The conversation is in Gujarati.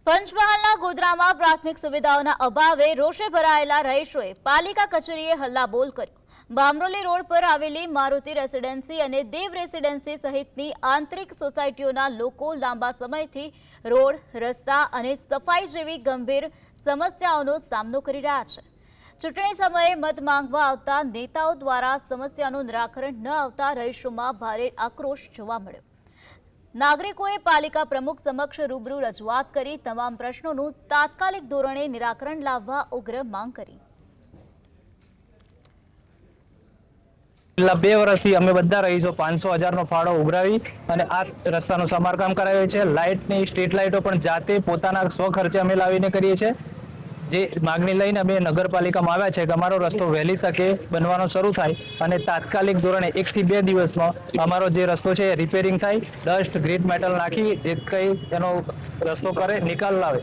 પંચમહાલના ગોધરામાં પ્રાથમિક સુવિધાઓના અભાવે રોષે ભરાયેલા રહીશોએ પાલિકા કચેરીએ હલ્લાબોલ કર્યો। બામરોલી રોડ પર આવેલી મારુતિ રેસિડેન્સી અને દેવ રેસિડેન્સી સહિતની આંતરિક સોસાયટીઓના લોકો લાંબા સમયથી રોડ, રસ્તા અને સફાઈ જેવી ગંભીર સમસ્યાઓનો સામનો કરી રહ્યા છે। ચૂંટણી સમયે મત માંગવા આવતા નેતાઓ દ્વારા સમસ્યાનું નિરાકરણ ન આવતા રહીશોમાં ભારે આક્રોશ જોવા મળ્યો। નાગરિકોએ પાલિકા પ્રમુખ સમક્ષ રૂબરૂ રજૂઆત કરી તમામ પ્રશ્નોનું તાત્કાલિક ધોરણે નિરાકરણ લાવવા ઉગ્ર માંગ કરી। છેલ્લા 2 વર્ષથી અમે બધા રહીશો 500,000નો ફાળો ઉઘરાવી અને આ રસ્તાનું સમારકામ કરાવ્યું છે। લાઇટની સ્ટ્રીટ લાઇટો પણ જાતે પોતાના સ્વખર્ચે અમે લાવીને કરીએ છીએ। જે માગણી લઈને અમે નગરપાલિકામાં આવ્યા છે કે અમારો રસ્તો વહેલી તકે બનવાનો શરૂ થાય અને તાત્કાલિક ધોરણે 1 થી 2 દિવસમાં અમારો જે રસ્તો છે એ રિપેરિંગ થાય, ડસ્ટ ગ્રીટ મેટલ નાખી જે કંઈ એનો રસ્તો કરે નિકાલ લાવે।